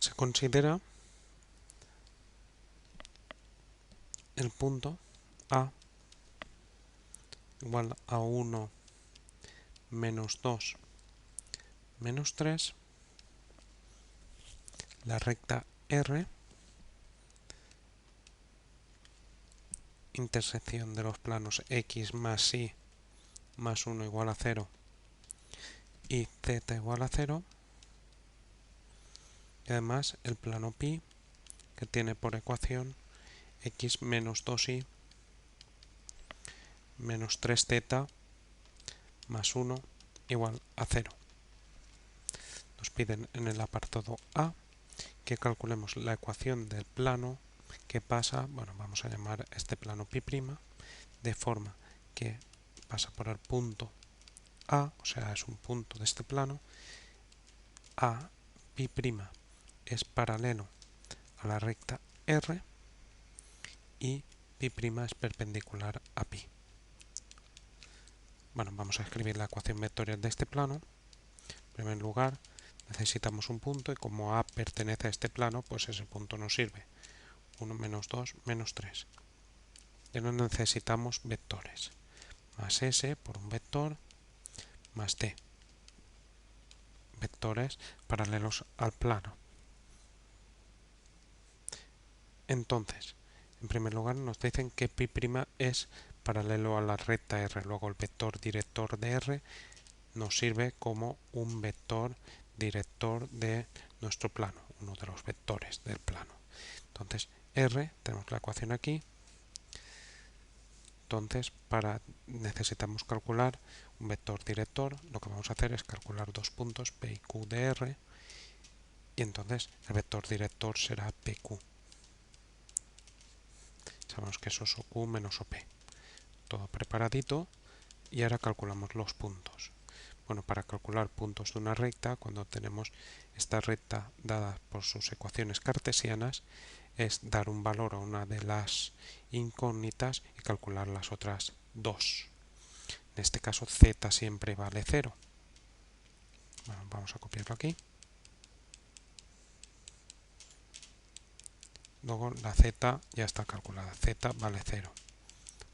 se considera el punto A igual a 1 menos 2 menos 3, la recta R, intersección de los planos X más Y más 1 igual a 0 y Z igual a 0, y además el plano pi, que tiene por ecuación X menos 2Y menos 3Z más 1 igual a 0. Nos piden en el apartado A que calculemos la ecuación del plano que pasa, bueno, vamos a llamar este plano pi', de forma que pasa por el punto A, o sea, es un punto de este plano. A pi' es paralelo a la recta R y pi' es perpendicular a pi. Bueno, vamos a escribir la ecuación vectorial de este plano. En primer lugar, necesitamos un punto y como A pertenece a este plano, pues ese punto nos sirve. 1 menos 2 menos 3. Ya no necesitamos vectores. Más S por un vector más T. Vectores paralelos al plano. Entonces, en primer lugar nos dicen que pi' es paralelo a la recta R. Luego el vector director de R nos sirve como un vector director de nuestro plano, uno de los vectores del plano. Entonces, R, tenemos la ecuación aquí. Entonces, necesitamos calcular un vector director. Lo que vamos a hacer es calcular dos puntos P y Q de R. Y entonces el vector director será PQ. Sabemos que eso es OQ menos OP. Todo preparadito. Y ahora calculamos los puntos. Bueno, para calcular puntos de una recta, cuando tenemos esta recta dada por sus ecuaciones cartesianas, es dar un valor a una de las incógnitas y calcular las otras dos. En este caso z siempre vale 0. Bueno, vamos a copiarlo aquí. Luego la z ya está calculada, z vale 0.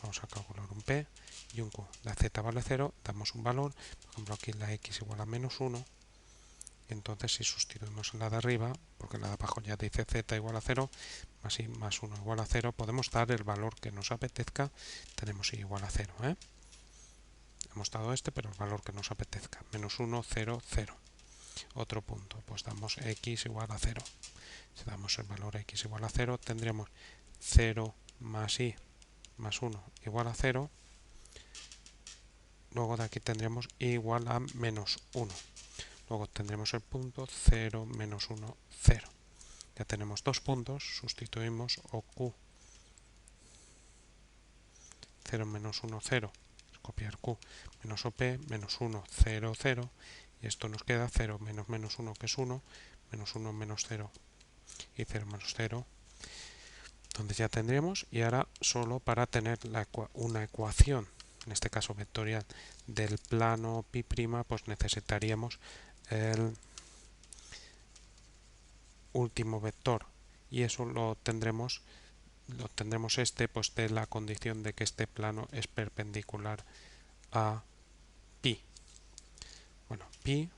Vamos a calcular un p y un q. La z vale 0, damos un valor, por ejemplo aquí la x igual a menos 1, y entonces si sustituimos en la de arriba, porque la de abajo ya dice z igual a 0, más y más 1 igual a 0, podemos dar el valor que nos apetezca, tenemos y igual a 0, hemos dado este, pero el valor que nos apetezca, menos 1, 0, 0. Otro punto, pues damos x igual a 0. Si damos el valor x igual a 0, tendremos 0 más y más 1 igual a 0. Luego de aquí tendremos y igual a menos 1. Luego tendremos el punto 0, menos 1, 0. Ya tenemos dos puntos, sustituimos OQ 0, menos 1, 0. Copiar Q menos OP, menos 1, 0, 0. Y esto nos queda 0 menos menos 1, que es 1, menos 1 menos 0 y 0 menos 0. Entonces ya tendríamos, y ahora solo para tener una ecuación, en este caso vectorial, del plano pi', pues necesitaríamos el último vector, y eso lo tendremos pues de la condición de que este plano es perpendicular a pi. Bueno, pi,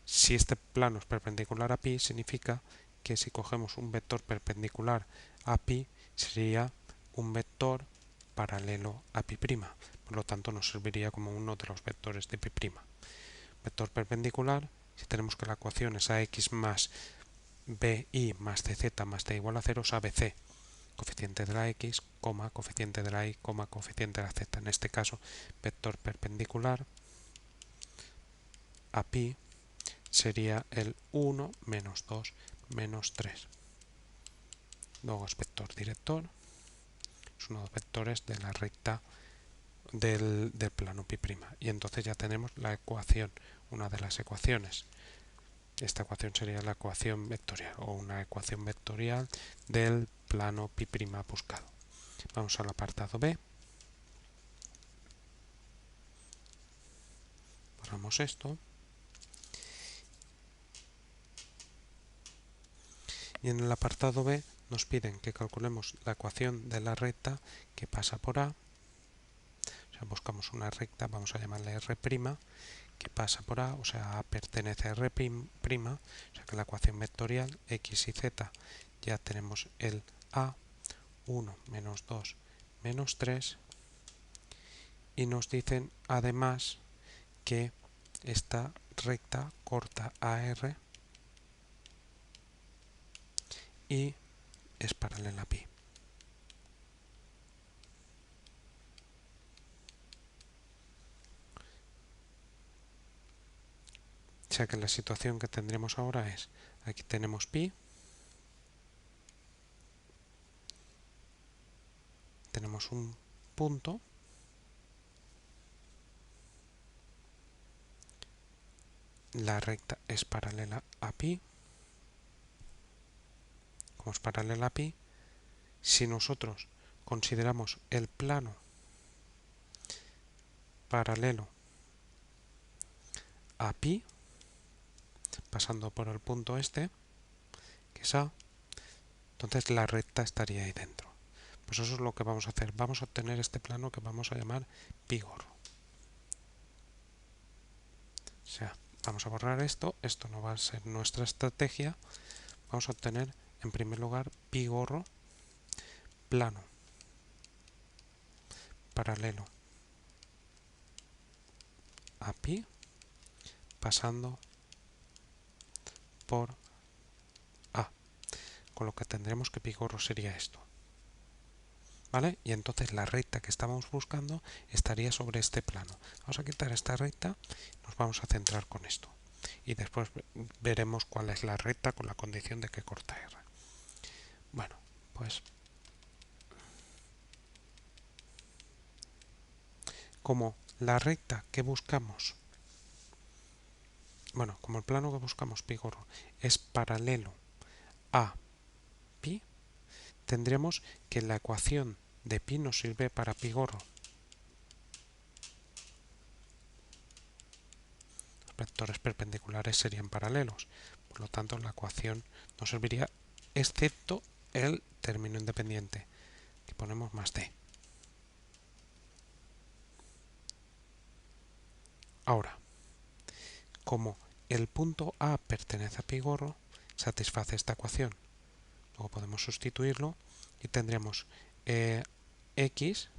si este plano es perpendicular a pi, significa que si cogemos un vector perpendicular a pi, sería un vector paralelo a pi'. Por lo tanto, nos serviría como uno de los vectores de pi'. Vector perpendicular, si tenemos que la ecuación es ax más bi más cz más t igual a 0, es abc. Coeficiente de la x, coeficiente de la y, coeficiente de la z. En este caso, vector perpendicular a pi sería el 1 menos 2 menos 3. Luego es vector director, es uno de los vectores de la recta del plano pi'. Y entonces ya tenemos la ecuación, una de las ecuaciones. Esta ecuación sería la ecuación vectorial o una ecuación vectorial del plano pi' buscado. Vamos al apartado B. Borramos esto. Y en el apartado B nos piden que calculemos la ecuación de la recta que pasa por A. O sea, buscamos una recta, vamos a llamarla R', que pasa por A, o sea, A pertenece a R', o sea que la ecuación vectorial X y Z ya tenemos el A, 1 menos 2 menos 3, y nos dicen además que esta recta corta AR y es paralela a pi. O sea que la situación que tendremos ahora es, aquí tenemos pi, tenemos un punto, la recta es paralela a pi, como es paralela a pi, si nosotros consideramos el plano paralelo a pi, pasando por el punto este, que es A, entonces la recta estaría ahí dentro. Pues eso es lo que vamos a hacer. Vamos a obtener este plano que vamos a llamar pi gorro. O sea, vamos a borrar esto. Esto no va a ser nuestra estrategia. Vamos a obtener, en primer lugar, pi gorro plano paralelo a pi pasando por A. Con lo que tendremos que pi gorro sería esto. ¿Vale? Y entonces la recta que estábamos buscando estaría sobre este plano. Vamos a quitar esta recta, nos vamos a centrar con esto. Y después veremos cuál es la recta con la condición de que corta R. Bueno, pues como la recta que buscamos, bueno, como el plano que buscamos pi gorro es paralelo a pi, tendremos que la ecuación de pi nos sirve para pi gorro. Los vectores perpendiculares serían paralelos, por lo tanto la ecuación nos serviría excepto el término independiente, que ponemos más d. Ahora, como el punto A pertenece a pi gorro, satisface esta ecuación. Luego podemos sustituirlo y tendremos x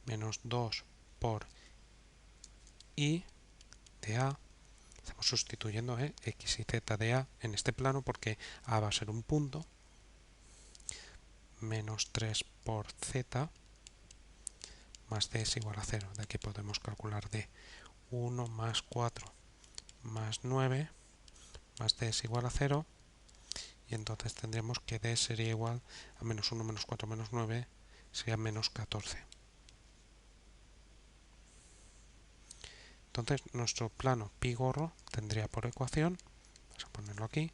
menos 2 por y de A. Estamos sustituyendo x y z de A en este plano porque A va a ser un punto, menos 3 por z más d es igual a 0. De aquí podemos calcular d. 1 más 4 más 9 más d es igual a 0, y entonces tendremos que d sería igual a menos 1 menos 4 menos 9 sería menos 14. Entonces nuestro plano pi gorro tendría por ecuación, vamos a ponerlo aquí,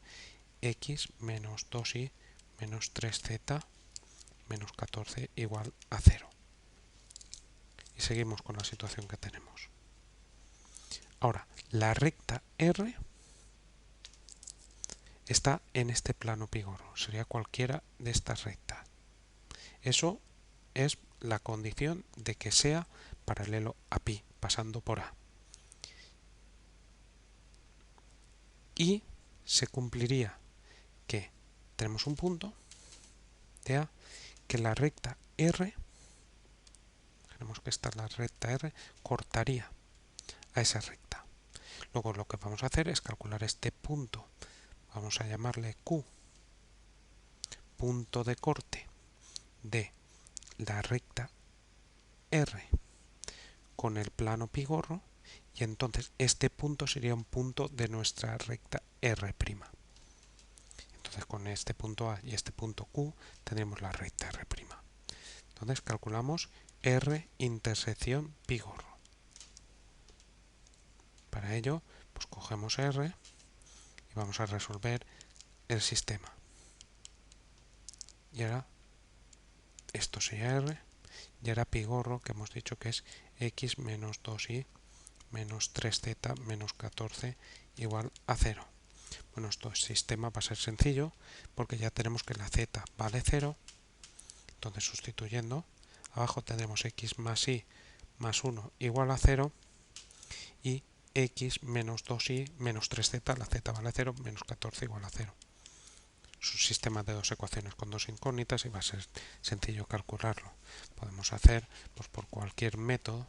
x menos 2y menos 3z menos 14 igual a 0. Y seguimos con la situación que tenemos. Ahora, la recta R está en este plano pi gorro, sería cualquiera de estas rectas. Eso es la condición de que sea paralelo a pi, pasando por A. Y se cumpliría que tenemos un punto de A, que la recta R, tenemos que esta la recta R, cortaría a esa recta. Luego lo que vamos a hacer es calcular este punto, vamos a llamarle Q, punto de corte de la recta R con el plano pi gorro, y entonces este punto sería un punto de nuestra recta R'. Entonces con este punto A y este punto Q tendremos la recta R'. Entonces calculamos R intersección pi gorro. Para ello, pues cogemos R y vamos a resolver el sistema. Y ahora esto sería R, y ahora pi gorro, que hemos dicho que es x menos 2y menos 3z menos 14 igual a 0. Bueno, este sistema va a ser sencillo porque ya tenemos que la z vale 0, entonces sustituyendo, abajo tendremos x más y más 1 igual a 0 y x menos 2y menos 3z, la z vale 0, menos 14 igual a 0. Es un sistema de dos ecuaciones con dos incógnitas y va a ser sencillo calcularlo. Podemos hacer pues, por cualquier método,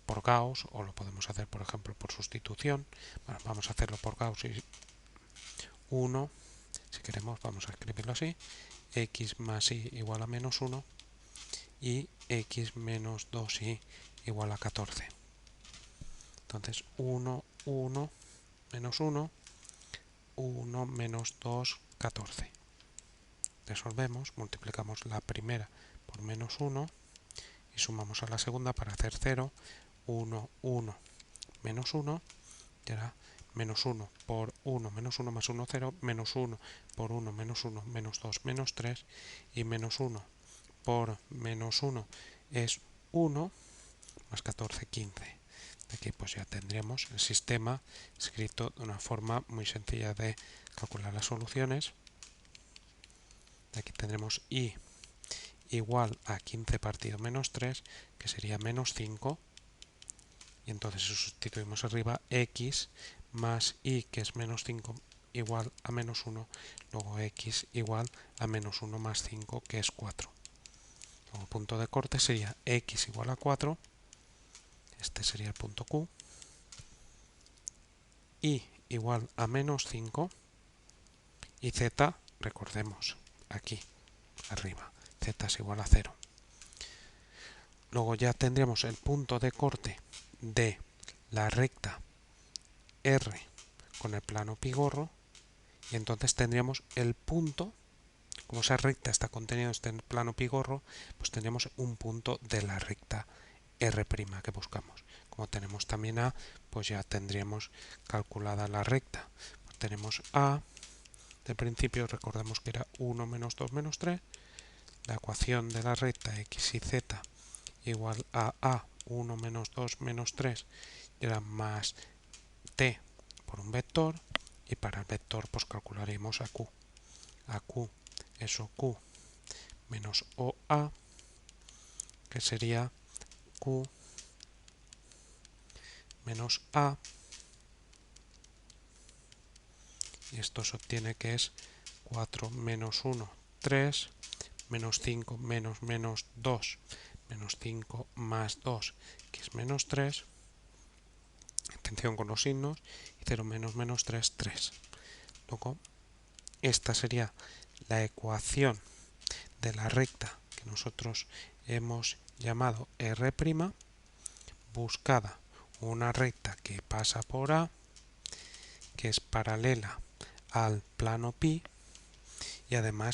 por Gauss, o lo podemos hacer por ejemplo por sustitución. Bueno, vamos a hacerlo por Gauss y 1, si queremos vamos a escribirlo así, x más y igual a menos 1 y x menos 2y igual a 14. Entonces 1, 1, menos 1, 1 menos 2, 14. Resolvemos, multiplicamos la primera por menos 1 y sumamos a la segunda para hacer 0, 1, 1, menos 1, y ahora menos 1 por 1, menos 1 más 1, 0, menos 1 por 1, menos 1, menos 2, menos 3, y menos 1 por menos 1 es 1, más 14, 15. Aquí pues ya tendremos el sistema escrito de una forma muy sencilla de calcular las soluciones. Aquí tendremos y igual a 15 partido menos 3, que sería menos 5, y entonces sustituimos arriba x más y, que es menos 5, igual a menos 1, luego x igual a menos 1 más 5, que es 4. Luego punto de corte sería x igual a 4, este sería el punto Q, y igual a menos 5, y z, recordemos, aquí, arriba, z es igual a 0. Luego ya tendremos el punto de corte de la recta R con el plano pigorro, y entonces tendríamos el punto, como esa recta está contenida en este plano pigorro, pues tendríamos un punto de la recta R' que buscamos. Como tenemos también A, pues ya tendríamos calculada la recta. Pues tenemos A, de principio recordemos que era 1 menos 2 menos 3, la ecuación de la recta x y z igual a 1 menos 2 menos 3, y era más t por un vector, y para el vector pues calcularemos a q. A q es OQ menos OA, que sería q menos a, y esto se obtiene que es 4 menos 1, 3, menos 5 menos menos 2, menos 5 más 2, que es menos 3, atención con los signos, y 0 menos menos 3, 3. Luego, esta sería la ecuación de la recta que nosotros hemos llamado R', buscada una recta que pasa por A, que es paralela al plano pi, y además